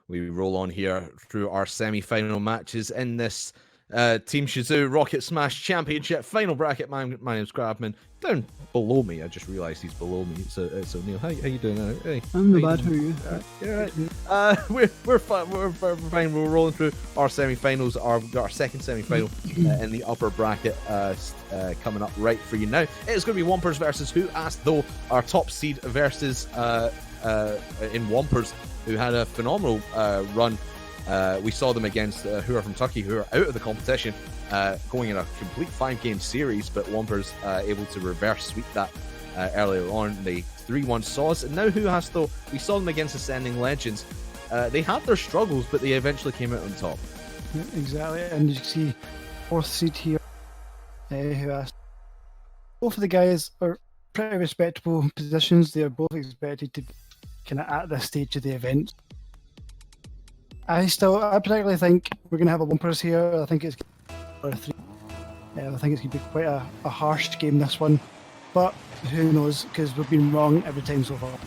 we roll on here through our semi-final matches in this Team Shazoo Rocket Smash Championship final bracket. My name's Grabman. Down below me, I just realised he's below me. It's O'Neill. How you doing? Hey, I'm not bad. How are you? Yeah, right. We're fine. We're fine. We're rolling through our semi-finals. We've got our second semi-final in the upper bracket coming up right for you now. It's going to be Wompers versus Who Asked Though, our top seed versus in Wompers, who had a phenomenal run. We saw them against who are from Turkey, who are out of the competition, going in a complete 5-game series, but Wompers able to reverse sweep that earlier on. They 3-1 Saws, and now Who Has Though, we saw them against Ascending Legends. They had their struggles, but they eventually came out on top. Yeah, exactly, and you can see 4th seed here, Who Asked. Both of the guys are pretty respectable positions. They are both expected to be kind of at this stage of the event. I particularly think we're going to have a Wompers here. I think it's or a 3. I think it's going to be quite a harsh game, this one. But who knows, because we've been wrong every time so far.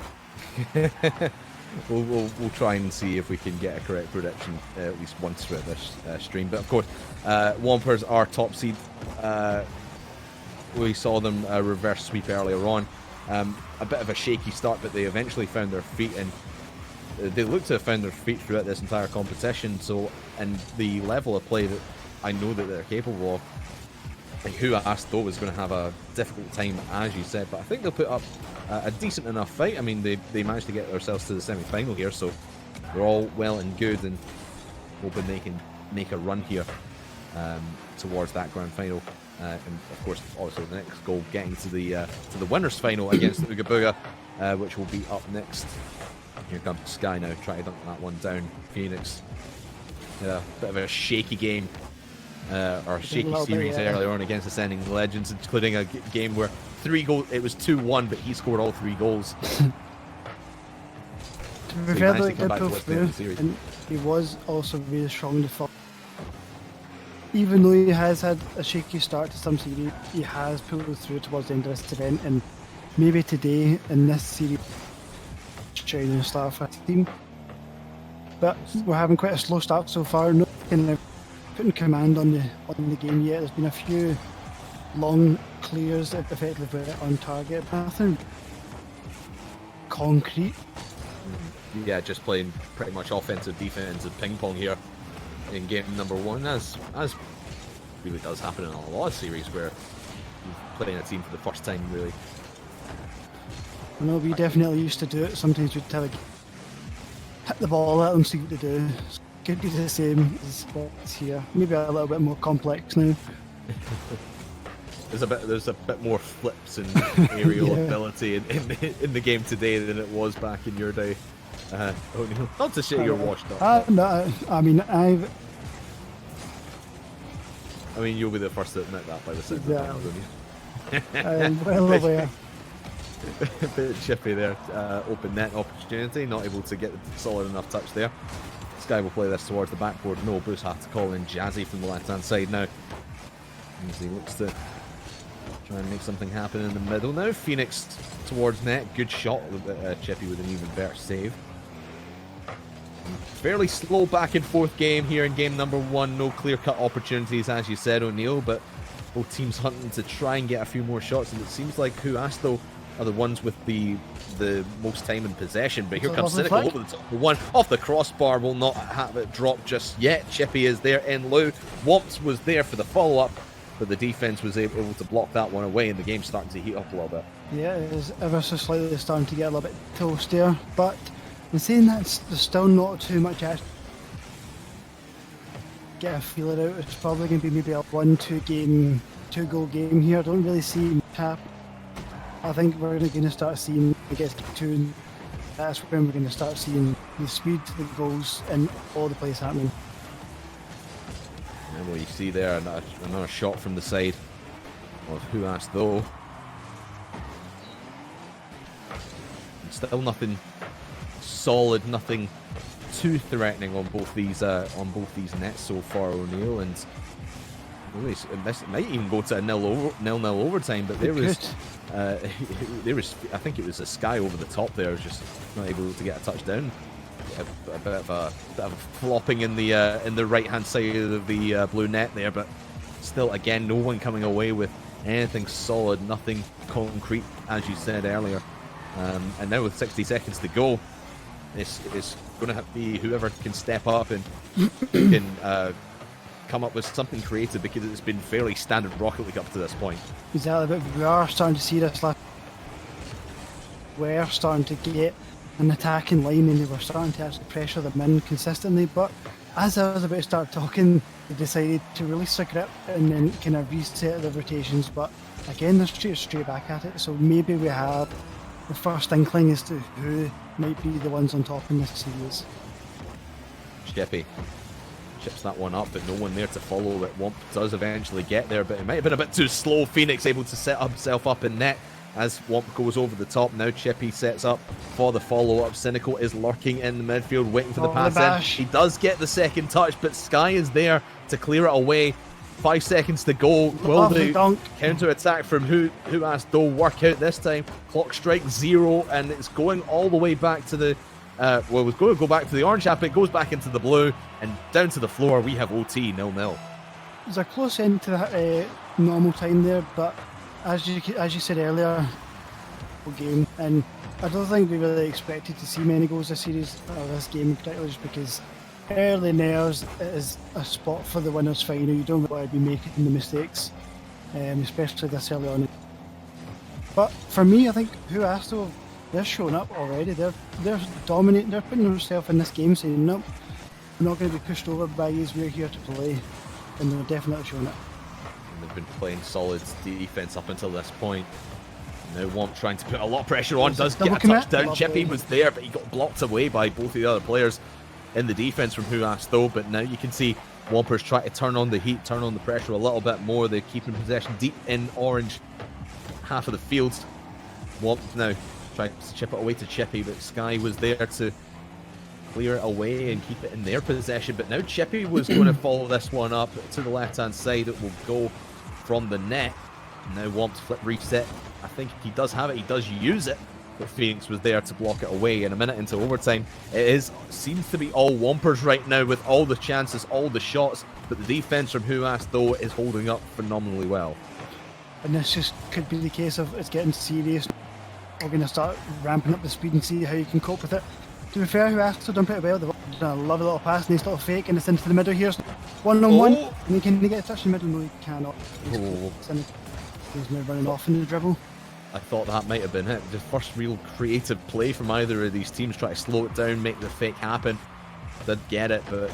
We'll try and see if we can get a correct prediction at least once throughout this stream. But of course, Wompers are top seed. We saw them reverse sweep earlier on. A bit of a shaky start, but they eventually found their feet, and they look to have found their feet throughout this entire competition. So, and the level of play that I know that they're capable of, like Who Asked Though is going to have a difficult time, as you said, but I think they'll put up a decent enough fight. I mean, they managed to get themselves to the semi-final here, so they're all well and good, and hoping they can make a run here towards that grand final. And of course, also the next goal getting to the winners' final against Ooga Booga, which will be up next. Here comes Sky now, trying to dunk that one down. Phoenix, a bit of a shaky game, or a shaky series earlier on against Ascending Legends, including a game where 3 goals. It was 2-1, but he scored all 3 goals. To be fair, they did pull through, and he was also really strong to fall. Even though he has had a shaky start to some series, he has pulled through towards the end of this event, and maybe today in this series, trying to start for a team. But we're having quite a slow start so far. No kind of putting command on the game yet. There's been a few long clears that effectively were on target. Nothing concrete. Yeah, just playing pretty much offensive, defensive ping pong here in game number 1, as really does happen in a lot of series where you're playing a team for the first time, really. I know we definitely used to do it. Sometimes we'd hit the ball at them, see what they do. It could be the same as what's here. Maybe a little bit more complex now. There's a bit more flips and aerial ability in the game today than it was back in your day. O'Neill. Not to say you're washed up. No, I mean, you'll be the first to admit that by the sound of it, won't you? I'm well aware. A bit chippy there. Open net opportunity, not able to get the solid enough touch there. Sky will play this towards the backboard. No, Bruce has to call in Jazzy from the left-hand side now. As he looks to try and make something happen in the middle now. Phoenix towards net. Good shot. Chippy with an even better save. Fairly slow back and forth game here in game number 1. No clear-cut opportunities, as you said, O'Neill, but both teams hunting to try and get a few more shots, and it seems like Who Asked Though are the ones with the most time in possession. But here comes Cynical over the top. The one off the crossbar will not have it drop just yet. Chippy is there in low. Womps was there for the follow-up, but the defense was able to block that one away, and the game's starting to heat up a little bit. Yeah, it is ever so slightly starting to get a little bit toast there, but in saying that, there's still not too much action. Get a feeler out. It's probably going to be maybe a 1-2 goal game here. I don't really see tap. I think we're going to start seeing, I guess, 2. That's when we're going to start seeing the speed, the goals, and all the plays happening. And what you see there, another shot from the side of Who Asked Though. And still nothing solid, nothing too threatening on both these nets so far, O'Neill, and really, it might even go to a 0-0 overtime. But there was, I think it was a Sky over the top there, was just not able to get a touchdown. a bit of a flopping in the right-hand side of the blue net there, but still, again, no one coming away with anything solid, nothing concrete, as you said earlier. And now with 60 seconds to go, it's going to have to be whoever can step up and can come up with something creative, because it's been fairly standard Rocket League up to this point. Exactly, but we are starting to see this. We're starting to get an attacking line, and they were starting to actually pressure them in consistently. But as I was about to start talking, they decided to release the grip and then kind of reset the rotations. But again, they're straight back at it. So maybe we have the first inkling as to who might be the ones on top in this series. Chippy chips that one up, but no one there to follow it. Womp does eventually get there, but it might have been a bit too slow. Phoenix able to set himself up in net as Womp goes over the top. Now Chippy sets up for the follow-up. Cynical is lurking in the midfield, waiting for the pass in. He does get the second touch, but Sky is there to clear it away. 5 seconds to go. Will the counter-attack from Who Asked Though work out this time? Clock strike 0, and it's going all the way back to the well, it was going to go back to the orange app. It goes back into the blue, and down to the floor. We have OT 0-0. It was a close end to the normal time there, but as you said earlier, game, and I don't think we really expected to see many goals this series, or this game in particular, just because early nails is a spot for the winners final. You don't want to be making the mistakes, especially this early on. But for me, I think Who Asked Though, they're showing up already. They're dominating. They're putting themselves in this game, saying, "Nope, we're not going to be pushed over by you. We're here to play," and they're definitely showing it. And they've been playing solid defense up until this point. Now Womp trying to put a lot of pressure on. Does get a touchdown. Chippy was there, but he got blocked away by both of the other players in the defense from Who Asked Though. But now you can see Wompers try to turn on the heat, turn on the pressure a little bit more. They're keeping possession deep in orange half of the field. Womp now trying to chip it away to Chippy, but Sky was there to clear it away and keep it in their possession. But now Chippy was going to follow this one up to the left-hand side. It will go from the net. Now Womp's flip reset. I think he does have it. He does use it. But Phoenix was there to block it away. And a minute into overtime, seems to be all Wompers right now, with all the chances, all the shots. But the defense from Who Asked Though is holding up phenomenally well. And this just could be the case of it's getting serious. We're going to start ramping up the speed and see how you can cope with it. To be fair, Who Asked Though done pretty well. They've done a lovely little pass, nice little fake, and it's into the middle here. One-on-one. And can he get a touch in the middle? No, he cannot. He's now running off in the dribble. I thought that might have been it. The first real creative play from either of these teams, try to slow it down, make the fake happen. Did get it, but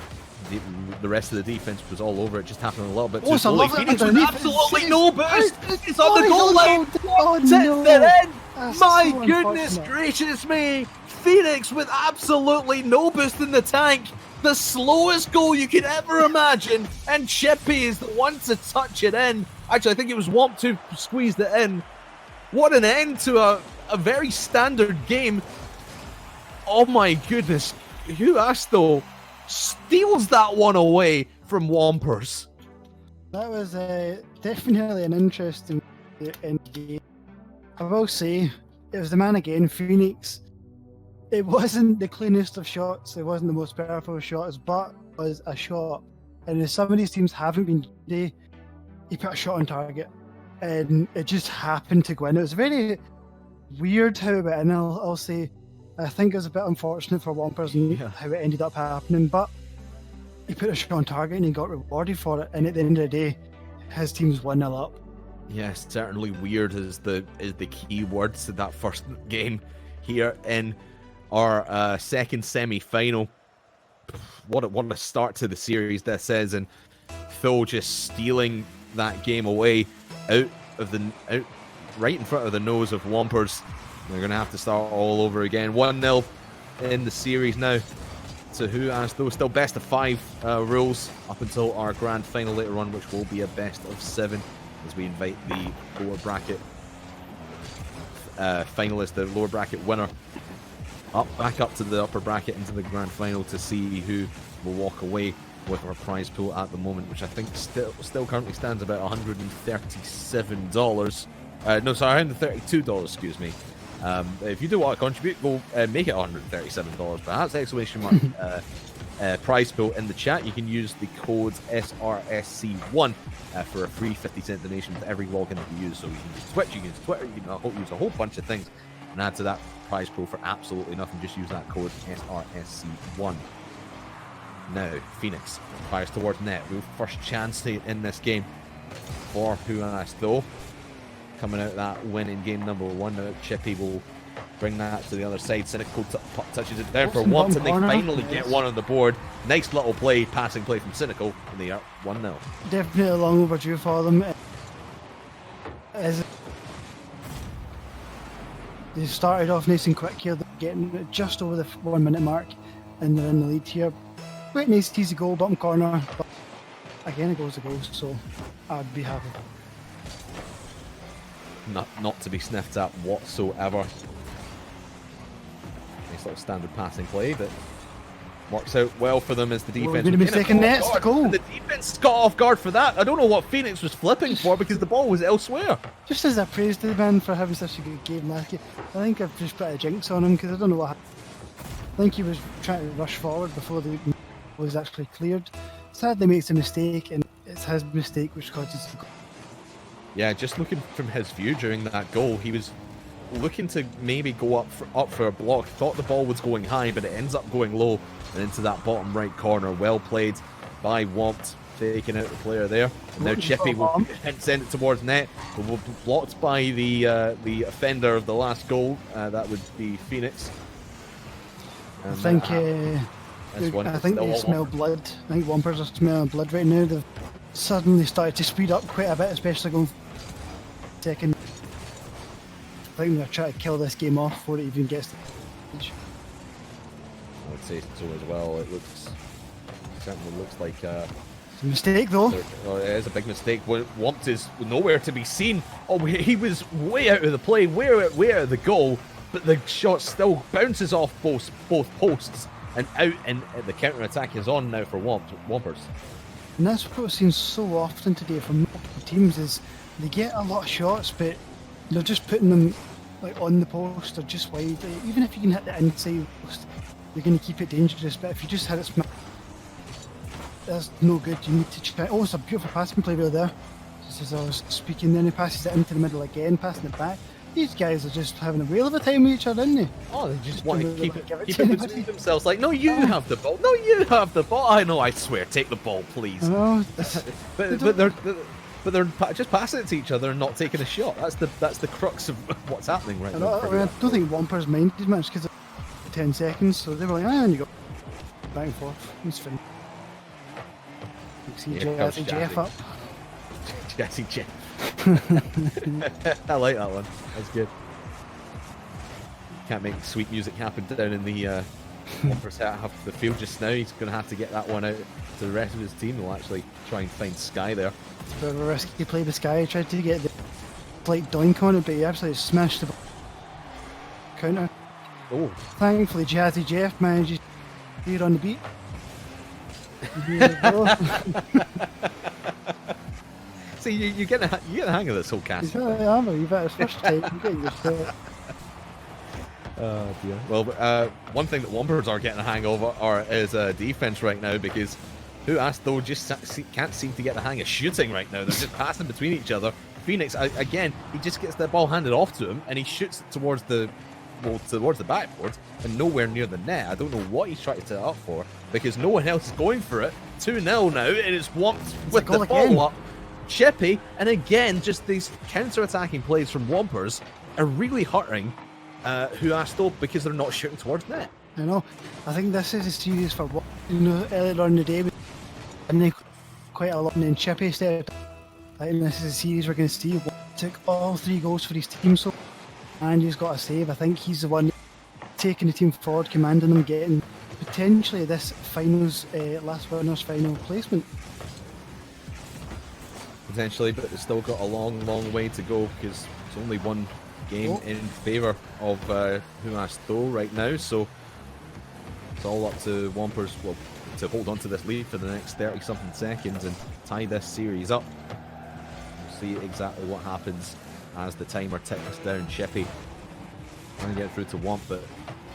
the rest of the defense was all over it. Just happened a little bit too slowly. Phoenix with absolutely no boost. It's on the goal line. Sets it in. My goodness gracious me. Phoenix with absolutely no boost in the tank. The slowest goal you could ever imagine. And Chippy is the one to touch it in. Actually, I think it was Womp who squeezed it in. What an end to a very standard game. Oh my goodness. Who Asked Though steals that one away from Wompers. That was definitely an interesting end game. I will say, it was the man again, Phoenix. It wasn't the cleanest of shots, it wasn't the most powerful of shots, but it was a shot. And if some of these teams haven't been today, he put a shot on target. And it just happened to go in. It was very weird how it went in, I'll say. I think it was a bit unfortunate for Wompers and how it ended up happening, but he put a shot on target and he got rewarded for it. And at the end of the day, his team's 1-0 up. Yes, certainly weird is the key words to that first game here in our second semi-final. What a start to the series this is, and Phil just stealing that game away out right in front of the nose of Wompers. They're going to have to start all over again. 1-0 in the series now to Who Asked Though. Still best of 5 rules up until our grand final later on, which will be a best of 7 as we invite the lower bracket finalist, the lower bracket winner, back up to the upper bracket into the grand final to see who will walk away with our prize pool at the moment, which I think still currently stands about $137. No, sorry, $132, excuse me. If you do want to contribute, go make it $137 perhaps, exclamation mark prize pool in the chat. You can use the code SRSC1 for a free 50-cent donation to every login that you use. So you can use Twitch, you can use Twitter, you can use a whole bunch of things and add to that prize pool for absolutely nothing. Just use that code SRSC1. Now, Phoenix fires towards net. Real first chance in this game for Huas, though. Coming out that win in game number 1. Now, Chippy will bring that to the other side. Cynical touches it down for once, and they finally get one on the board. Nice little play, passing play from Cynical, and they are 1-0. Definitely long overdue for them. As they started off nice and quick here, getting just over the 1 minute mark, and they're in the lead here. Quite nice, easy goal, bottom corner, but again it goes to goal, so I'd be happy. Not to be sniffed at whatsoever. Nice little standard passing play that works out well for them as the defense. We're going to be taking nets to goal. The defense got off guard for that. I don't know what Phoenix was flipping for because the ball was elsewhere. Just as I praised the man for having such a good game last year, I think I've just put a jinx on him because I don't know what happened. I think he was trying to rush forward before the was actually cleared. Sadly makes a mistake, and it's his mistake which causes the goal. Yeah, just looking from his view during that goal, he was looking to maybe go up for a block. Thought the ball was going high, but it ends up going low and into that bottom right corner. Well played by Wompt, taking out the player there. And now Chippy will send it towards net. But will be blocked by the offender of the last goal. That would be Phoenix. And I think they smell blood. I think Wompers are smelling blood right now. They've suddenly started to speed up quite a bit, especially going second. I think they're trying to kill this game off before it even gets to the stage. I would say so as well. It certainly looks like it's a mistake though. It is a big mistake. Wompt is nowhere to be seen. Oh, he was way out of the play, way out of the goal, but the shot still bounces off both posts and out, and the counter attack is on now for Wompers. And that's what we've seen so often today from multiple teams is they get a lot of shots, but they're just putting them like on the post or just wide. Like, even if you can hit the inside post, you're going to keep it dangerous. But if you just hit it smart, that's no good. You need to try. Oh, it's a beautiful passing play there. Just as I was speaking, then he passes it into the middle again, passing it back. These guys are just having a whale of a time with each other, aren't they? Oh, they just want to keep it between themselves. Like, no, you have the ball. No, you have the ball. I know. I swear, take the ball, please. But they're just passing it to each other and not taking a shot. That's the crux of what's happening right now. I don't think Wompers minded much because of 10 seconds, so they were like, and you go back and forth. It's fine. You see Jazzy Jeff up. Jazzy Jeff. I like that one. That's good. Can't make sweet music happen down in the Wompers half of the field just now. He's going to have to get that one out to the rest of his team. They'll actually try and find Sky there. It's a bit of a risky play with Sky. He tried to get the slight doink on it, but he absolutely smashed the counter. Oh. Thankfully, Jazzy Jeff manages to be on the beat. Here we go. See, you get the hang of this whole cast. You've had his first time. You get used to it. Oh dear. Well, one thing that Wompers are getting a hang of is defense right now, because Huas though just can't seem to get the hang of shooting right now. They're just passing between each other. Phoenix again, he just gets the ball handed off to him and he shoots it towards the backboard and nowhere near the net. I don't know what he's trying to set up for because no one else is going for it. 2-0 now, and it's Wompt with the ball up. Chippy, and again, just these counter-attacking plays from Wompers are really hurting Huas though because they're not shooting towards net. I know. I think this is a series for what earlier on in the day, and they quite a lot, and then Chippy stepped. I think this is a series we're going to see. Took all 3 goals for his team, so and he's got a save. I think he's the one taking the team forward, commanding them, getting potentially this finals last winners final placement. Potentially, but it's still got a long way to go because it's only one game in favour of Huas though right now, so it's all up to Wompers to hold on to this lead for the next 30-something seconds and tie this series up. We'll see exactly what happens as the timer ticks down. Chippy trying to get through to Womp, but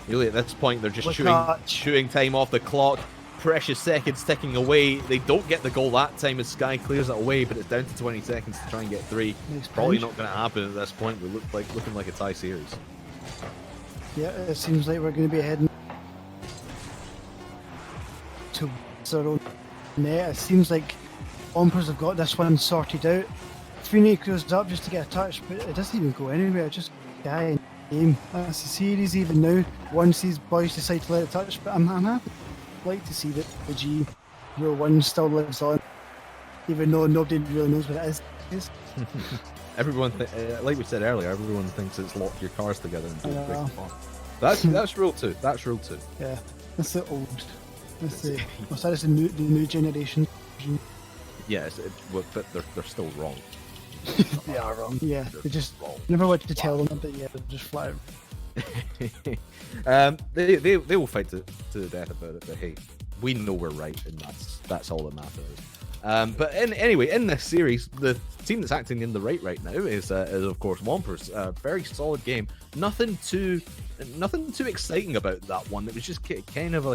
really at this point they're just Look chewing time off the clock. Precious seconds ticking away. They don't get the goal that time as Sky clears it away, but it's down to 20 seconds to try and get 3. Nice Probably punch. not going to happen at this point. We looking like a tie series. Yeah, it seems like we're going to be heading to our own net. It seems like Wompers have got this one sorted out. Feeney goes up just to get a touch, but it doesn't even go anywhere. It just guy in the game. That's the series even now. Once these boys decide to let it touch, but I'm happy. Like to see that the G01 still lives on, even though nobody really knows what it is. Everyone, like we said earlier, everyone thinks it's lock your cars together and do it break them apart. That's rule 2. That's rule 2. Yeah, that's the old. That's the. What's that? It's the new generation. Yes, but they're still wrong. They are wrong. Yeah, They're they just wrong. never want to tell them, but yeah, they're just flat out. They will fight to the death about it, but hey, we know we're right, and that's all that matters. But anyway, in this series, the team that's acting in the right now is of course Wompers. Very solid game. Nothing too exciting about that one. It was just kind of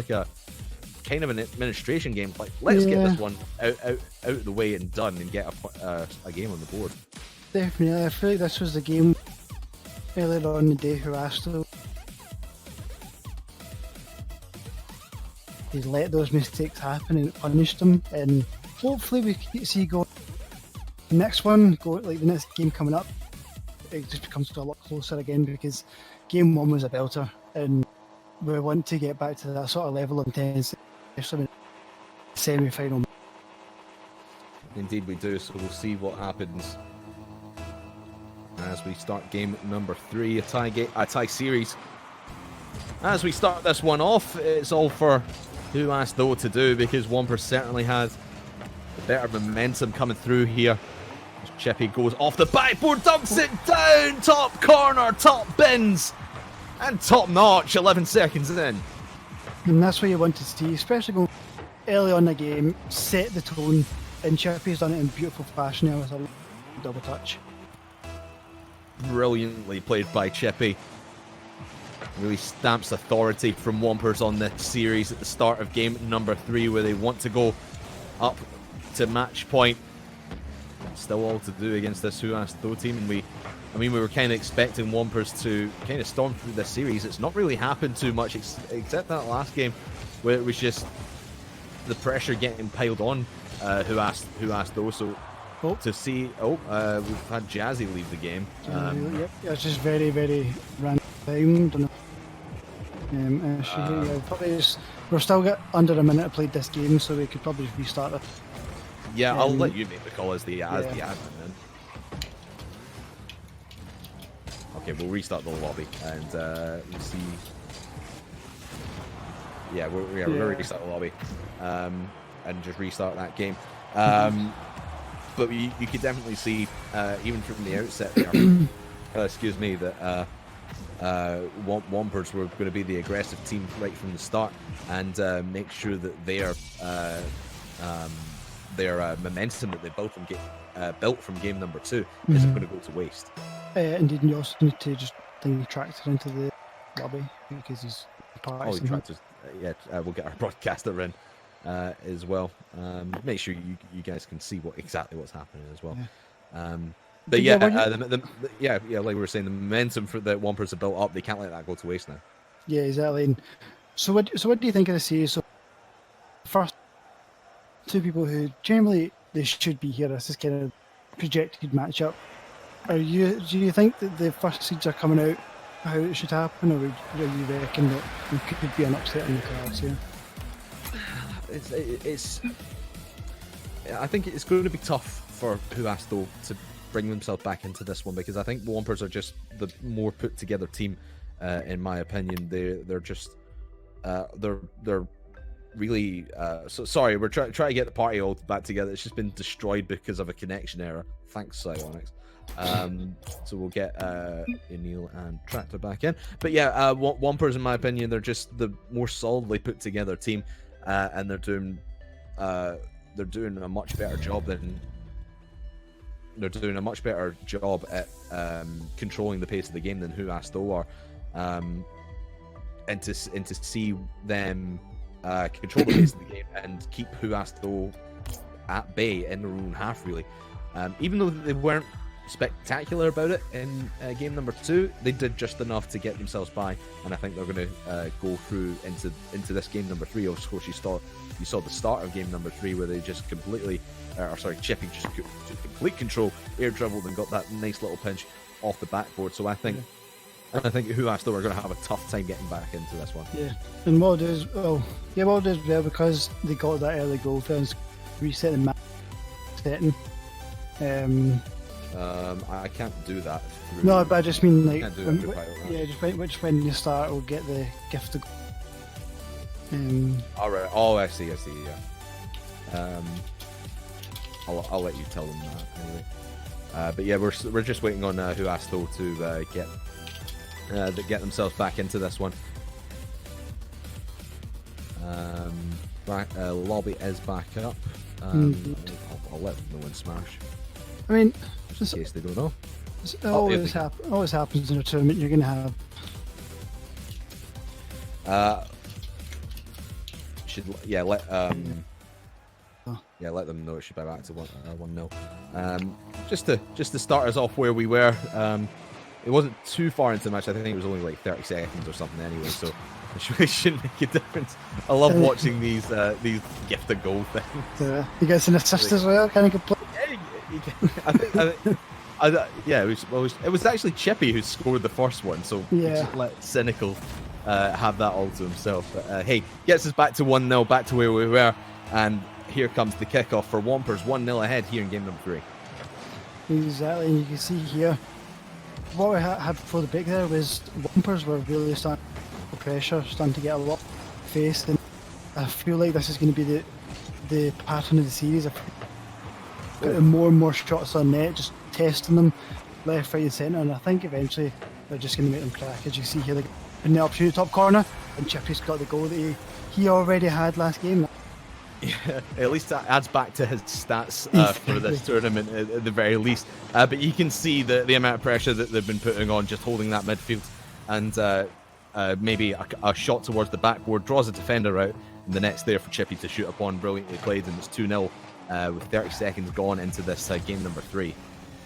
an administration game. Like, let's get this one out of the way and done, and get a game on the board. Definitely, I feel like this was the game earlier on in the day who asked though. He's let those mistakes happen and punished them, and hopefully we can see go next one, like the next game coming up, it just becomes a lot closer again, because game 1 was a belter, and we want to get back to that sort of level of intensity, especially in the semi-final. Indeed we do, so we'll see what happens as we start game number 3, a tie series. As we start this one off, it's all for Who Asked Though to do, because Wompers certainly has a better momentum coming through here. As Chippy goes off the backboard, dunks it down, top corner, top bins, and top notch, 11 seconds in. And that's what you want to see, especially going early on in the game, set the tone, and Chippy's done it in beautiful fashion there with a double touch. Brilliantly played by Chippy. Really stamps authority from Wompers on this series at the start of game number 3, where they want to go up to match point. Still all to do against this Who Asked Though team, and we were kind of expecting Wompers to kind of storm through this series. It's not really happened too much, except that last game where it was just the pressure getting piled on Who Asked Though. So to see, we've had Jazzy leave the game. Yep, it's just very, very random time. Don't know. Probably we're still got under a minute to play this game, so we could probably restart it. Yeah, I'll let you make the call as the admin then. Okay, we'll restart the lobby and we'll see. Yeah, we'll restart the lobby and just restart that game. But you could definitely see, even from the outset there, excuse me, that Wompers were going to be the aggressive team right from the start, and make sure that their momentum that they built from game number 2 isn't going to go to waste. Indeed, and you also need to just bring the tractor into the lobby, because he's part of tractors. We'll get our broadcaster in as well. Make sure you guys can see exactly what's happening as well. But like we were saying, the momentum that Wompers have built up, they can't let that go to waste now. Yeah, exactly. And so what do you think of the series? So first, 2 people who generally they should be here. This is kind of projected matchup. Do you think that the first seeds are coming out how it should happen, or do you reckon that there could be an upset in the cards here? I think it's going to be tough for Who Asked Though to bring themselves back into this one, because I think Wompers are just the more put together team, in my opinion. They're just they're really sorry, we're trying to get the party all back together. It's just been destroyed because of a connection error. Thanks, Psyonix. So we'll get Emil and Tractor back in. But yeah, Wompers, in my opinion, they're just the more solidly put together team, and they're doing a much better job at controlling the pace of the game than Who Asked Though are. and to see them control the pace of the game and keep Huasto at bay in their own half, really. Even though they weren't spectacular about it in game number 2, they did just enough to get themselves by, and I think they're going to go through into this game number 3. Of course, you saw the start of game number 3 where they just completely, Chippy just took complete control, air dribbled and got that nice little pinch off the backboard. So I think Huasto are going to have a tough time getting back into this one. Yeah, and what it is, because they got that early goal, fans reset the match setting. I can't do that. No, but I just mean like, just when you start, will get the gift of. All right. Oh, I see. Yeah. I'll let you tell them that anyway. But yeah, we're just waiting on Huasto to get themselves back into this one. Lobby is back up. I'll let them know in Smash. I mean, in case they don't know. It always happens in a tournament. You're going to have. Let them know it should be back to 1-0. Just to start us off where we were. It wasn't too far into the match. I think it was only like 30 seconds or something anyway, so it really shouldn't make a difference. I love watching these gift of goal things. He gets an assist as well. Kind of good play. It was actually Chippy who scored the first one, so we just let Cynical have that all to himself. But hey, gets us back to 1-0, back to where we were, and here comes the kickoff for Wompers, 1-0 ahead here in game number 3. Exactly, and you can see here what we had before the break there was Wompers were really starting the pressure, starting to get a lot faced, and I feel like this is going to be the pattern of the series. Getting more and more shots on net, just testing them left, right and centre, and I think eventually they're just going to make them crack. As you see here, in the opportunity top corner, and Chippy's got the goal that he already had last game. Yeah, at least that adds back to his stats for this tournament at the very least. But you can see the amount of pressure that they've been putting on, just holding that midfield, and maybe a shot towards the backboard draws a defender out, and the net's there for Chippy to shoot upon. Brilliantly played, and it's 2-0 with 30 seconds gone into this game number 3.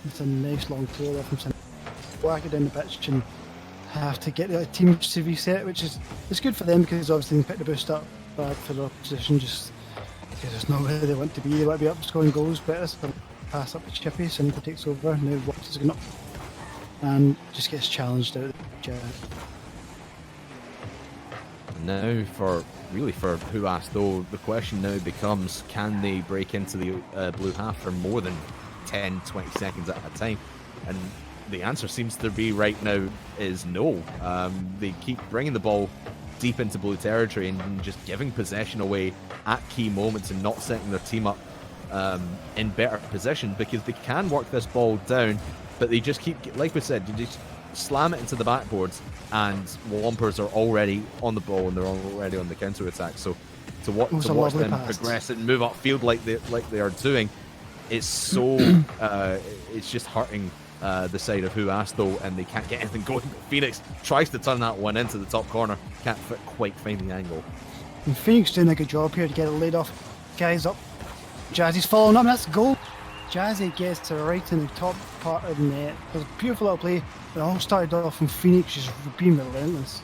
It's a nice long throw there from Sin. Whack it down the pitch and have to get the teams to reset, which is it's good for them because obviously they can pick the boost up bad for the opposition just because it's not where they want to be. They want to be up scoring goals, but it's a pass up to Chippy, Cynical takes over, now Wops is going up and just gets challenged out of the Now for Huasto, the question now becomes, can they break into the blue half for more than 10-20 seconds at a time? And the answer seems to be right now is no. They keep bringing the ball deep into blue territory and just giving possession away at key moments and not setting their team up in better position, because they can work this ball down, but they just keep, like we said, you just slam it into the backboards and Wompers are already on the ball and they're already on the counter attack. So to watch them progress and move upfield like they are doing, it's so it's just hurting the side of Huasto, and they can't get anything going. Phoenix tries to turn that one into the top corner, can't quite find the angle. And Phoenix doing a good job here to get it laid off. Guys up, Jazzy's following up, and that's a goal. Jazzy gets to right in the top part of the net. It was a beautiful little play. It all started off from Phoenix just being relentless.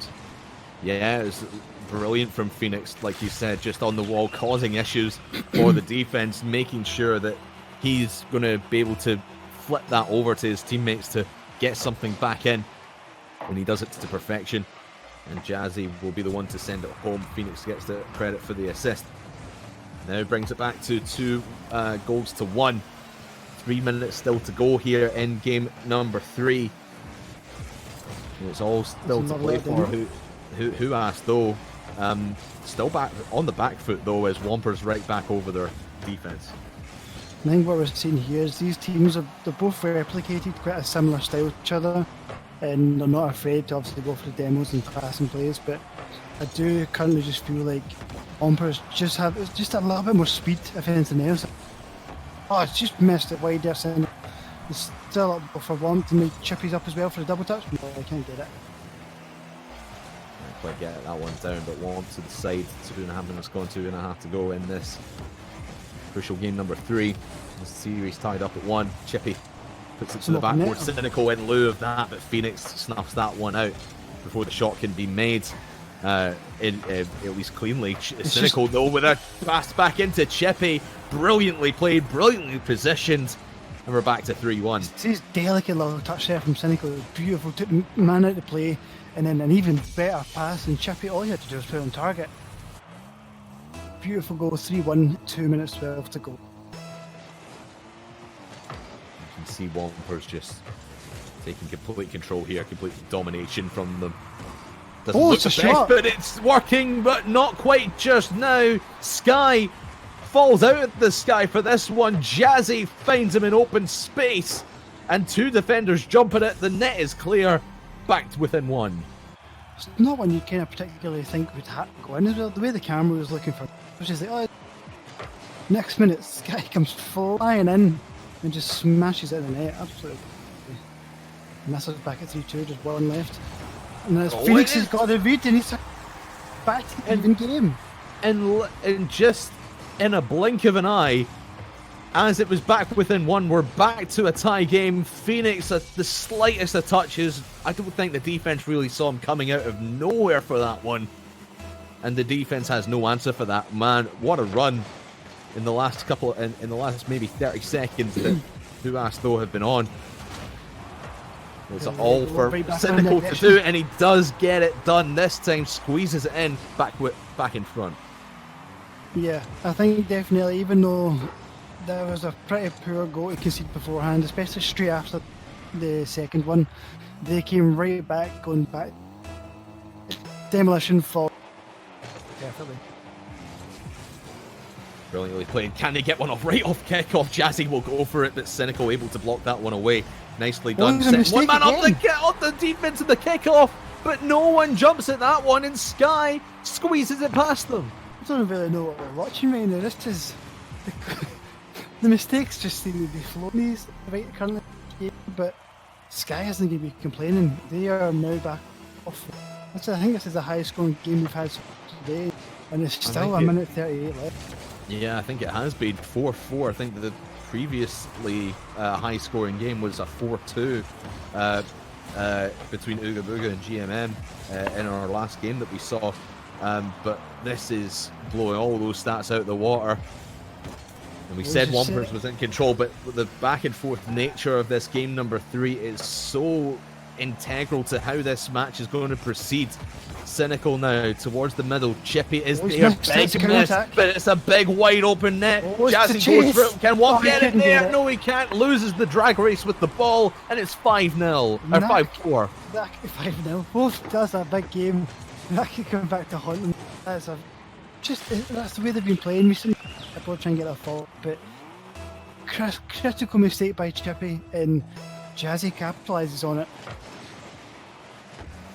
Yeah, it was brilliant from Phoenix, like you said, just on the wall, causing issues for the defense, making sure that he's going to be able to flip that over to his teammates to get something back in, and he does it to perfection. And Jazzy will be the one to send it home. Phoenix gets the credit for the assist. Now brings it back to 2 goals to 1. 3 minutes still to go here in game number 3. And it's all still to play for. Huasto still back on the back foot though, as Wompers right back over their defense. I think what we're seeing here is these teams they're both replicated quite a similar style to each other, and they're not afraid to obviously go for the demos and passing plays. But I do currently just feel like Wompers just have just a little bit more speed, if anything else. Oh, it's just missed it wide there, and it's still up for one, and the Chippy's up as well for the double touch. No, I can't get it. Can't quite get that one down, but Womps to the side. 2.5 minutes gone, 2.5 to go in this crucial game number 3. The series tied up at 1. Chippy puts it to the backboard. Cynical in lieu of that, but Phoenix snuffs that one out before the shot can be made. At least cleanly. Cynical though with a pass back into Chippy. Brilliantly played, brilliantly positioned, and we're back to 3-1. This delicate little touch there from Cynical. Beautiful, took man out to play, and then an even better pass than Chippy. All you had to do was put it on target. Beautiful goal, 3-1, 2 minutes 12 to go. You can see Wompers just taking complete control here, complete domination from them. Doesn't look the best, but it's working, but not quite just now. Sky falls out at the Sky for this one. Jazzy finds him in open space, and 2 defenders jump at it. The net is clear, back to within 1. It's not one you kind of particularly think would go in as well. The way the camera was looking for, which is like, oh, next minute, Sky comes flying in and just smashes it in the net. Absolutely. And that's us back at 3-2, just 1 left. And as Phoenix has got the lead, and he's back to even game. And just in a blink of an eye, as it was back within 1, we're back to a tie game. Phoenix, the slightest of touches. I don't think the defense really saw him coming out of nowhere for that one. And the defense has no answer for that. Man, what a run in the last in the last maybe 30 seconds that Who Asked Though have been on. It's all for Cynical to do, and he does get it done this time. Squeezes it in, back in front. Yeah, I think definitely, even though there was a pretty poor goal to concede beforehand, especially straight after the second one, they came right back, going back. Demolition fall. Definitely. Brilliantly played. Can they get one off? Right off kickoff. Jazzy will go for it, but Cynical able to block that one away. Nicely done. One man off the defense of the kickoff, but no one jumps at that one, and Sky squeezes it past them. I don't really know what we're watching right now. This is the mistakes just seem to be floating these right currently, but Sky isn't going to be complaining. They are now back off. I think this is the highest scoring game we've had today, and it's still a minute 38 left. Yeah, I think it has been 4-4. I think the previously high scoring game was a 4-2 between Ooga Booga and GMM in our last game that we saw. But this is blowing all those stats out of the water. And we said Wompers was in control, but the back and forth nature of this game number 3 is so integral to how this match is going to proceed. Cynical now towards the middle. Chippy is there. Big miss, but it's a big wide open net. Jazzy goes for it. Can Womp get it there? No, he can't. Loses the drag race with the ball, and it's 5-0 or 5-4. 5-0. Both that's a big game. That could come back to haunt them. That's the way they've been playing recently. People trying to get a fault, but critical mistake by Chippy, and Jazzy capitalises on it.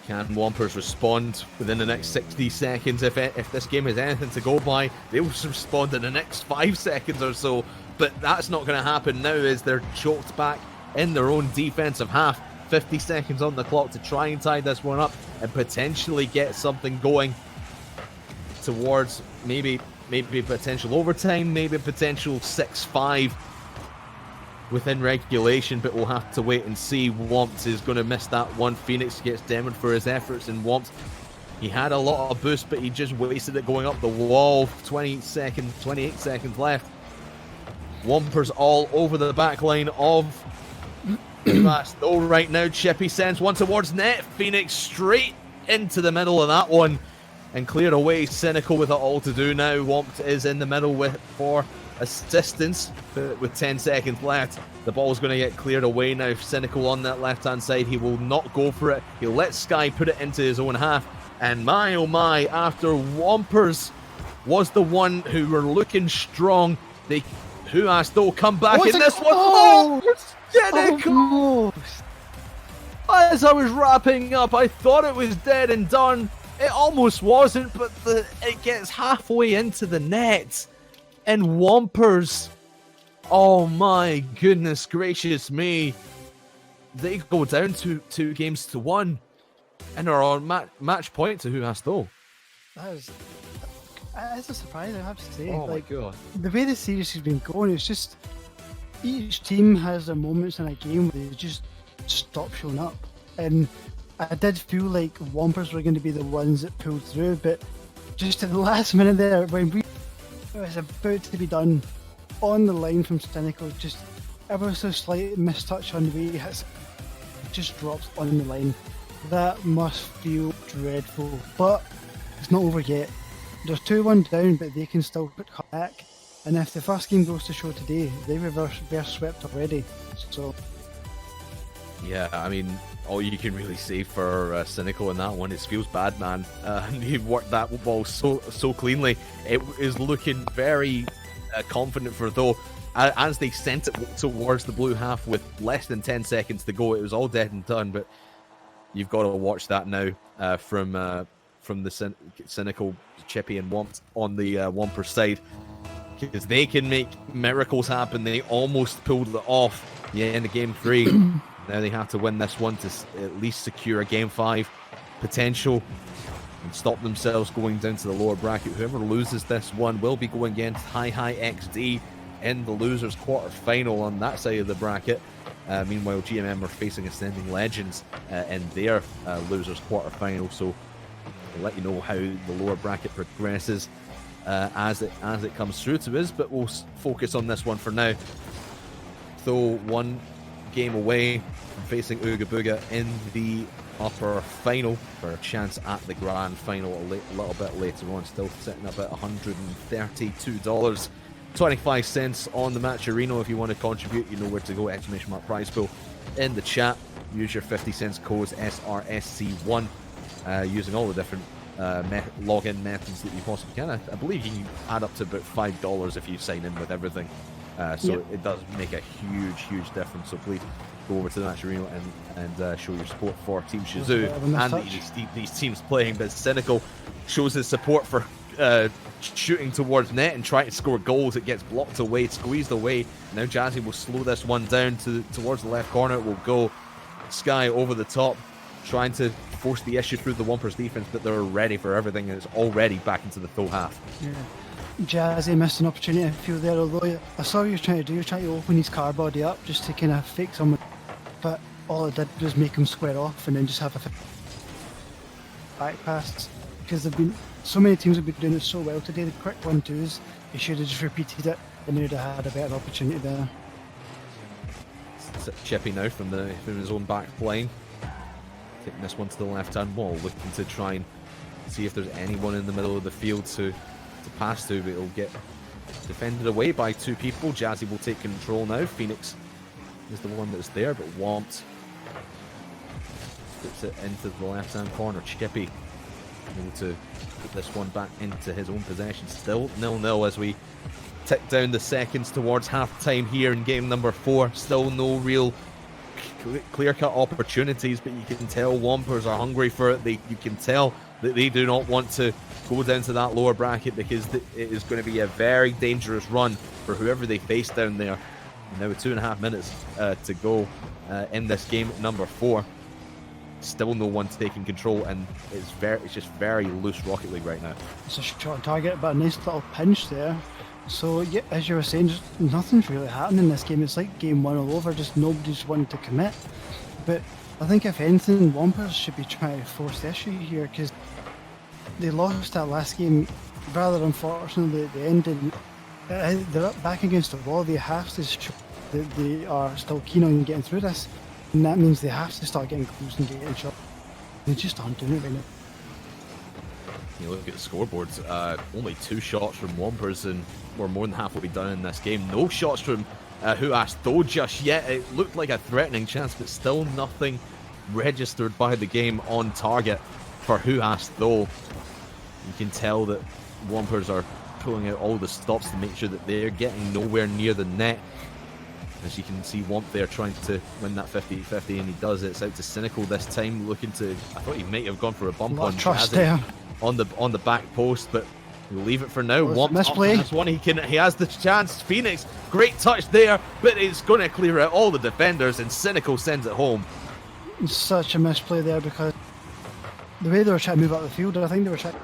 Can Wompers respond within the next 60 seconds? If this game has anything to go by, they'll respond in the next 5 seconds or so. But that's not going to happen now, as they're choked back in their own defensive half. 50 seconds on the clock to try and tie this one up and potentially get something going towards maybe potential overtime, maybe potential 6-5 within regulation, but we'll have to wait and see. Womps is going to miss that one. Phoenix gets demoed for his efforts, and Womps, he had a lot of boost, but he just wasted it going up the wall. 28 seconds left. Wompers all over the back line of right now. Chippy sends one towards net. Phoenix straight into the middle of that one and cleared away. Cynical with it all to do now. Womps is in the middle for assistance, but with 10 seconds left, the ball's going to get cleared away now. Cynical on that left hand side. He will not go for it. He'll let Sky put it into his own half, and my oh my, after Wompers was the one who were looking strong, they Who Asked Though come back in this one. Oh, Cynical! As I was wrapping up, I thought it was dead and done. It almost wasn't, but it gets halfway into the net. And Wompers, oh my goodness gracious me, they go down to 2 games to 1. And are on match point to who has though. That's a surprise, I have to say. Oh like, my god. The way the series has been going, it's just each team has their moments in a game where they just stop showing up. And I did feel like Wompers were going to be the ones that pulled through, but just at the last minute there, when it was about to be done, on the line from Cynical, just ever so slight mistouch on the way he hits, just drops on the line. That must feel dreadful, but it's not over yet. There's 2-1 down, but they can still put back. And if the first game goes to show today, they reverse swept already. So yeah, I mean, all you can really say for Cynical in that one is feels bad, man. He worked that ball so cleanly. It is looking very confident for though. As they sent it towards the blue half with less than 10 seconds to go, it was all dead and done. But you've got to watch that now from the Cynical, Chippy, and Womp on the Wompers side, because they can make miracles happen. They almost pulled it off. Yeah, in the game 3. Now they have to win this one to at least secure a game 5 potential and stop themselves going down to the lower bracket. Whoever loses this one will be going against High XD in the losers quarter final on that side of the bracket. Meanwhile, GMM are facing Ascending Legends in their losers quarter final. So I'll let you know how the lower bracket progresses as it comes through to us. But we'll focus on this one for now. Though one game away from facing Ooga Booga in the upper final for a chance at the grand final a little bit later on. Still sitting up at $132.25 on the Match Arena. If you want to contribute, you know where to go. ! Prize pool in the chat. Use your 50 cents codes SRSC1 using all the different login methods that you possibly can. I believe you can add up to about $5 if you sign in with everything. So it does make a huge difference. So please go over to the Match Arena and show your support for Team Shazoo and these teams playing. But Cynical shows his support for shooting towards net and trying to score goals. It gets blocked away, squeezed away. Now Jazzy will slow this one down towards the left corner. It will go Sky over the top, trying to force the issue through the Wompers defense, but they're ready for everything and it's already back into the full half. Yeah. Jazzy missed an opportunity I feel there, although I saw what he was trying to do. He was trying to open his car body up just to kind of fake someone, but all it did was make him square off and then just have a back pass, because so many teams have been doing it so well today. The quick 1-2s, he should have just repeated it and he would have had a better opportunity there. Chippy now from his own back playing, taking this one to the left hand wall, looking to try and see if there's anyone in the middle of the field to pass to, but it'll get defended away by 2 people. Jazzy will take control now. Phoenix is the one that's there, but Wompt puts it into the left hand corner. Chippy able to put this one back into his own possession. Still 0-0 as we tick down the seconds towards half time here in game number 4. Still no real clear-cut opportunities, but you can tell Wompers are hungry for it. You can tell that they do not want to go down to that lower bracket, because it is going to be a very dangerous run for whoever they face down there. And now with 2.5 minutes to go in this game number 4, still no one taking control, and it's just very loose Rocket League right now. It's a shot on target, but a nice little pinch there. So yeah, as you were saying, nothing's really happening in this game. It's like game 1 all over, just nobody's wanting to commit. But I think if anything, Wompers should be trying to force the issue here, because they lost that last game rather unfortunately at the end, and they're up back against the wall. They have to show that they are still keen on getting through this, and that means they have to start getting goals and getting shots. They just aren't doing it right now. You look at the scoreboards, only 2 shots from Wompers, and we're more than half will be done in this game. No shots from Huas though just yet. It looked like a threatening chance, but still nothing registered by the game on target for Huas though. You can tell that Wompers are pulling out all the stops to make sure that they're getting nowhere near the net. As you can see, Womp there trying to win that 50-50, and he does it. It's out to Cynical this time, looking to... I thought he might have gone for a bump on trust there on the back post, but we'll leave it for now. Womp misplay. This one, he has the chance. Phoenix, great touch there, but it's going to clear out all the defenders, and Cynical sends it home. Such a misplay there, because the way they were trying to move up the field, I think they were trying.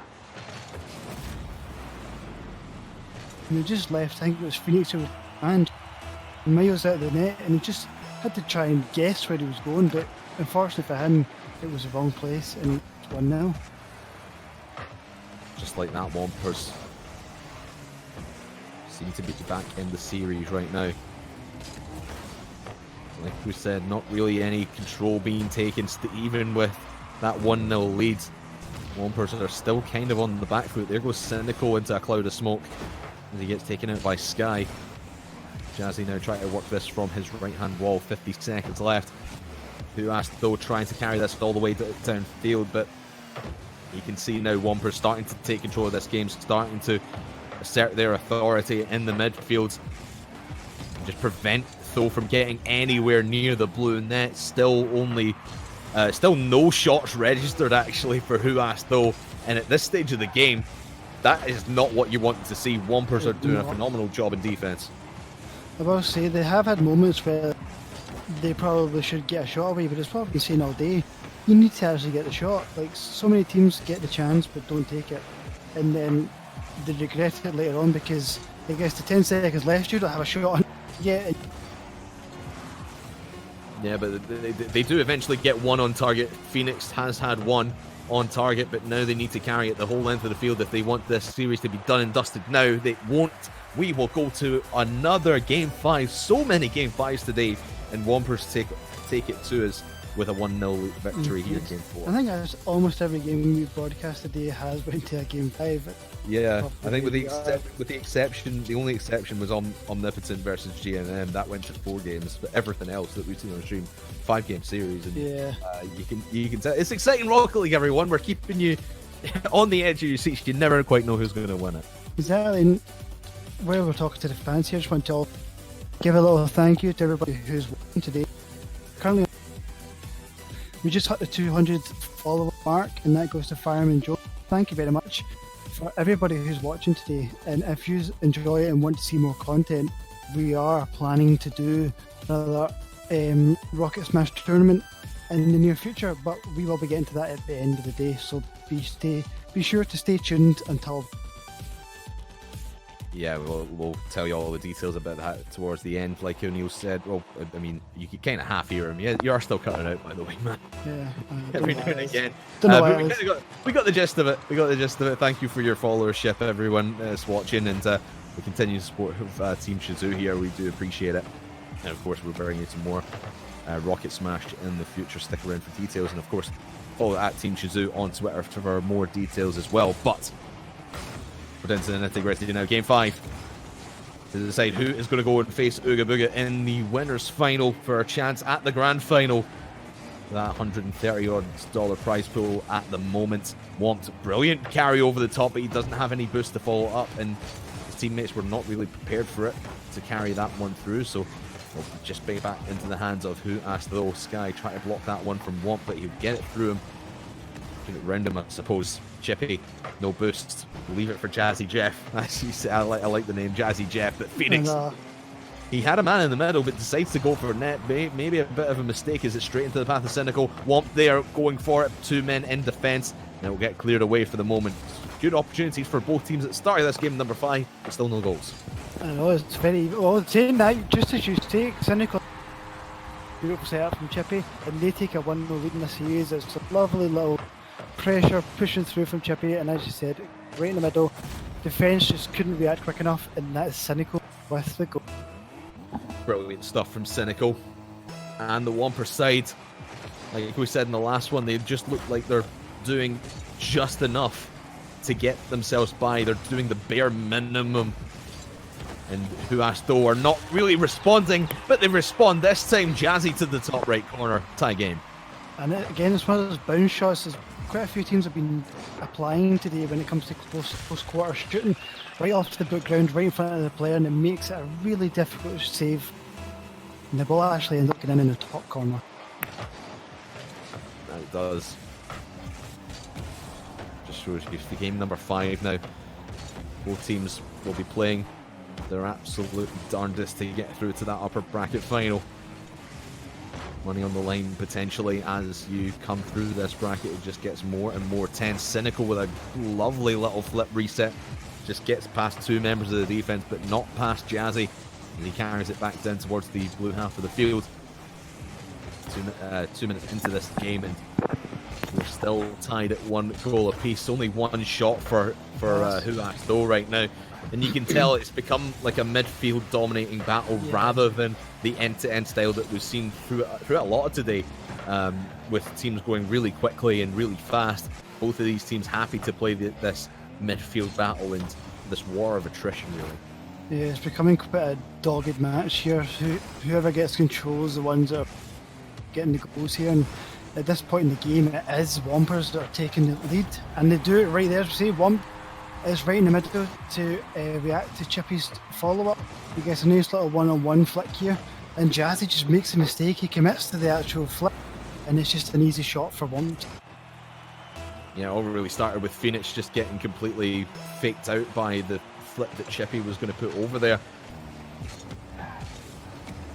And they just left. I think it was Phoenix who was and miles out of the net, and he just had to try and guess where he was going. But unfortunately for him, it was the wrong place, and it's 1-0. Just like that, Wompers seem to be back in the series right now. Like we said, not really any control being taken, even with that 1-0 lead. Wompers are still kind of on the back foot. There goes Cynical into a cloud of smoke as he gets taken out by Sky. Jazzy now trying to work this from his right-hand wall. 50 seconds left. Who asked though trying to carry this all the way downfield, but you can see now Wompers starting to take control of this game, starting to assert their authority in the midfield. Just prevent Tho from getting anywhere near the blue net. Still no shots registered actually for Who Asked Though, and at this stage of the game, that is not what you want to see. Wompers are doing a phenomenal job in defense. I will say they have had moments where they probably should get a shot away, but it's probably been saying all day, you need to actually get the shot. Like, so many teams get the chance but don't take it, and then they regret it later on because I guess the 10 seconds left you don't have a shot on. Yeah, but they do eventually get one on target. Phoenix has had one on target, but now they need to carry it the whole length of the field if they want this series to be done and dusted. Now they won't. We will go to another Game 5. So many Game 5s today, and Wompers take it to us with a 1-0 victory here in Game 4. I think that's almost every game we broadcast today has went to a Game 5. Yeah, I think with the exception, the only exception was Omnipotent versus GNM. That went to 4 games, but everything else that we've seen on the stream, 5-game series. And yeah, you can tell it's exciting Rocket League, everyone. We're keeping you on the edge of your seats. You never quite know who's going to win it. Exactly. And while we're talking to the fans here, I just want to give a little thank you to everybody who's watching today. Currently, we just hit the 200 follower mark, and that goes to Fireman Joe. Thank you very much for everybody who's watching today. And if you enjoy it and want to see more content, we are planning to do another Rocket Smash tournament in the near future, but we will be getting to that at the end of the day. So be sure to stay tuned until. Yeah, we'll tell you all the details about that towards the end. Like O'Neill said, well, I mean, you can kind of half hear him. Yeah, you are still cutting out, by the way, man. Yeah. Every now and again. We got the gist of it. Thank you for your followership, everyone that's watching, and we continue to support Team Shazoo here. We do appreciate it. And of course, we're bringing you some more Rocket Smash in the future. Stick around for details, and of course, follow at Team Shazoo on Twitter for more details as well. But we're down to the nitty-gritty now. Game 5 to decide who is going to go and face Ooga Booga in the winners' final for a chance at the grand final. That $130 prize pool at the moment. Womp, brilliant carry over the top, but he doesn't have any boost to follow up, and his teammates were not really prepared for it to carry that one through. So we'll just be back into the hands of Who Asked Though. Sky try to block that one from Womp, but he'll get it through him. Round him, I suppose. Chippy, no boost. Leave it for Jazzy Jeff. As you say, I like the name Jazzy Jeff. But Phoenix, he had a man in the middle, but decides to go for net. Maybe a bit of a mistake. Is it straight into the path of Cynical? Womp there, going for it. 2 men in defence. And it will get cleared away for the moment. Good opportunities for both teams at the start of this game, number 5, but still no goals. I know, it's very well saying that. Just as you take Cynical, beautiful setup from Chippy, and they take a 1-0 lead in the series. It's a lovely little pressure pushing through from Chippy, and as you said, right in the middle, defence just couldn't react quick enough, and that is Cynical with the goal. Brilliant stuff from Cynical. And the Wompers side, like we said in the last one, they just look like they're doing just enough to get themselves by. They're doing the bare minimum. And Who Asked Though are not really responding, but they respond this time. Jazzy to the top right corner, tie game. And again, it's one of those bounce shots. Quite a few teams have been applying today when it comes to close quarter shooting, right off to the boot ground, right in front of the player, and it makes it a really difficult save. And the ball actually ends up getting in the top corner. That it does. Just shows you for game number 5 now. Both teams will be playing their absolute darndest to get through to that upper bracket final. Money on the line potentially as you come through this bracket. It just gets more and more tense. Cynical with a lovely little flip reset. Just gets past two members of the defense, but not past Jazzy. And he carries it back down towards the blue half of the field. 2 minutes into this game, and we're still tied at 1 goal apiece. Only one shot for Huas though right now. And you can tell it's become like a midfield dominating battle rather than the end-to-end style that we've seen throughout a lot of today, with teams going really quickly and really fast. Both of these teams happy to play this midfield battle and this war of attrition, really. Yeah, it's becoming quite a dogged match here. Whoever gets control is the ones that are getting the goals here. And at this point in the game, it is Wompers that are taking the lead, and they do it right there. See, Womp is right in the middle to react to Chippy's follow-up. He gets a nice little one-on-one flick here, and Jazzy just makes a mistake. He commits to the actual flick, and it's just an easy shot for Womp. Yeah, all really started with Phoenix just getting completely faked out by the flip that Chippy was going to put over there.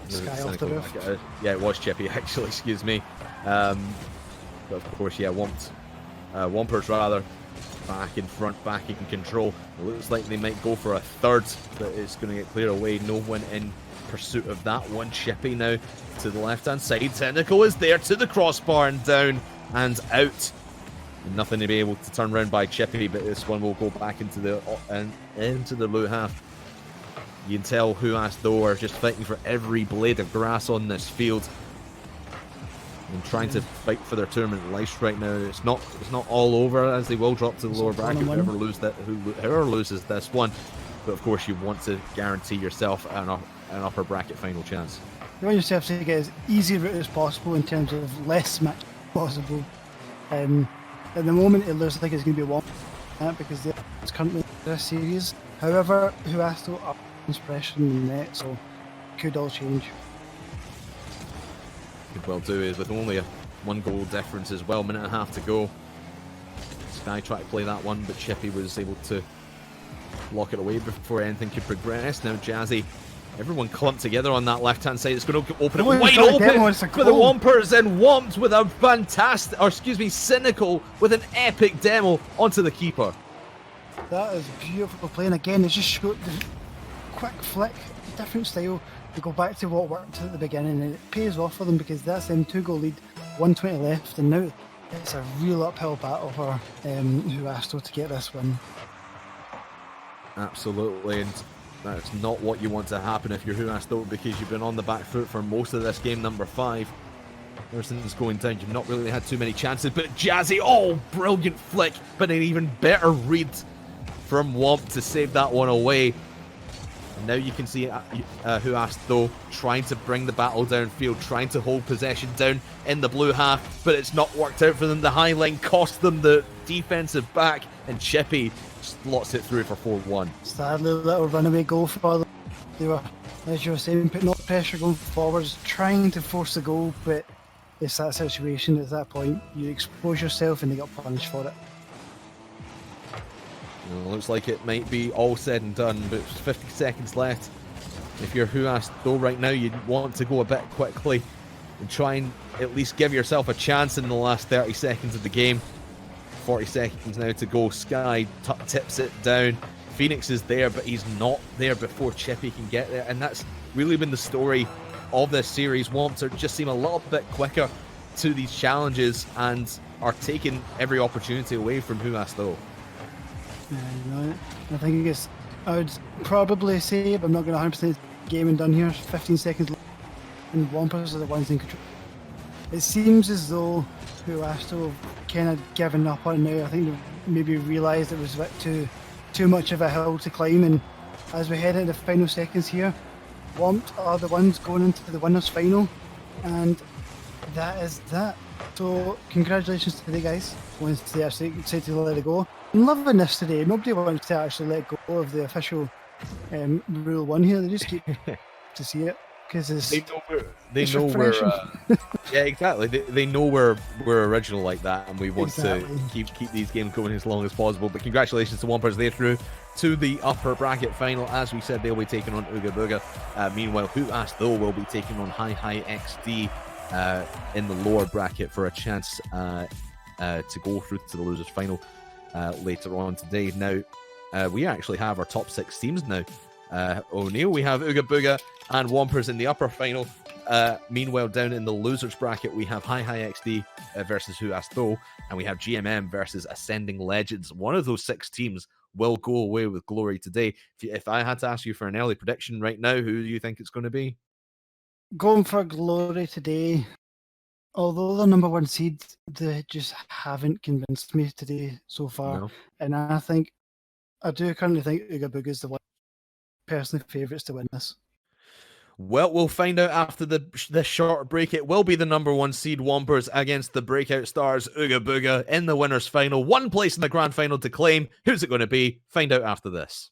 Sky off the roof. Yeah, it was Chippy, actually, excuse me. But of course, yeah, Wompers rather, back in front, back in control. It looks like they might go for a third, but it's going to get cleared away. No one in pursuit of that one. Chippy now to the left-hand side. Tentacle is there to the crossbar and down and out. Nothing to be able to turn around by Chippy, but this one will go back into the blue half. You can tell Huas though are just fighting for every blade of grass on this field and trying to fight for their tournament life right now. It's not all over, as they will drop to the lower bracket. Whoever loses this one, but of course you want to guarantee yourself an upper bracket final chance. You want yourself to get as easy a route as possible in terms of less match possible. At the moment, it looks like it's going to be one because it's currently in this series. However, Huas still up pressure in the net, so could all change. Could well do is with only a 1 goal difference as well. Minute and a half to go. Sky tried to play that one, but Chippy was able to lock it away before anything could progress. Now Jazzy, everyone clumped together on that left-hand side. It's going to open it wide open for the Wompers, and Womped with a fantastic, or excuse me, Cynical with an epic demo onto the keeper. That is beautiful play, and again, it's just showed the quick flick, different style. They go back to what worked at the beginning, and it pays off for them because that's them 2 goal lead, 120 left, and now it's a real uphill battle for Huasto to get this win. Absolutely, and that's not what you want to happen if you're Huasto, because you've been on the back foot for most of this game, number 5. Everything's going down. You've not really had too many chances, but Jazzy, oh, brilliant flick, but an even better read from Womp to save that one away. And now you can see Huas though trying to bring the battle downfield, trying to hold possession down in the blue half, but it's not worked out for them. The high line cost them the defensive back, and Chippy slots it through for 4-1. Sadly, a little runaway goal for them. They were, as you were saying, putting up pressure going forwards, trying to force the goal, but it's that situation. At that point, you expose yourself and they got punished for it. Looks like it might be all said and done, but 50 seconds left. If you're Huas though right now, you want to go a bit quickly and try and at least give yourself a chance in the last 30 seconds of the game. 40 seconds now to go. Sky tips it down. Phoenix is there, but he's not there before Chippy can get there, and that's really been the story of this series. Womps just seem a little bit quicker to these challenges and are taking every opportunity away from Huas though. I think I would probably say, but I'm not going to 100% game and done here. 15 seconds left, and Wompers are the ones in control. It seems as though Huasto have kind of given up on it now. I think they maybe realised it was a bit too much of a hill to climb, and as we head into the final seconds here, Womp are the ones going into the winners final, and that is that. So congratulations to the guys. Once they actually decided to let it go. I'm loving this today. Nobody wants to actually let go of the official rule 1 here. They just keep to see it because they know we're yeah, exactly. They know we're original like that, and we want to keep these games going as long as possible. But congratulations to Wompers. They're through to the upper bracket final. As we said, they'll be taking on Ooga Booga. Meanwhile, Huas though will be taking on Hi XD in the lower bracket for a chance to go through to the losers final later on today. Now, we actually have our top 6 teams now. O'Neill, we have Ooga Booga and Wompers in the upper final. Meanwhile, down in the losers bracket, we have Hi XD versus Who Asked Though, and we have GMM versus Ascending Legends. One of those 6 teams will go away with glory today. If I had to ask you for an early prediction right now, who do you think it's going to be? Going for glory today. Although the number 1 seed, they just haven't convinced me today so far. No. And I do currently think Ooga Booga is the one personally favourites to win this. Well, we'll find out after this short break. It will be the number 1 seed Wompers against the breakout stars Ooga Booga in the winners final. 1 place in the grand final to claim. Who's it going to be? Find out after this.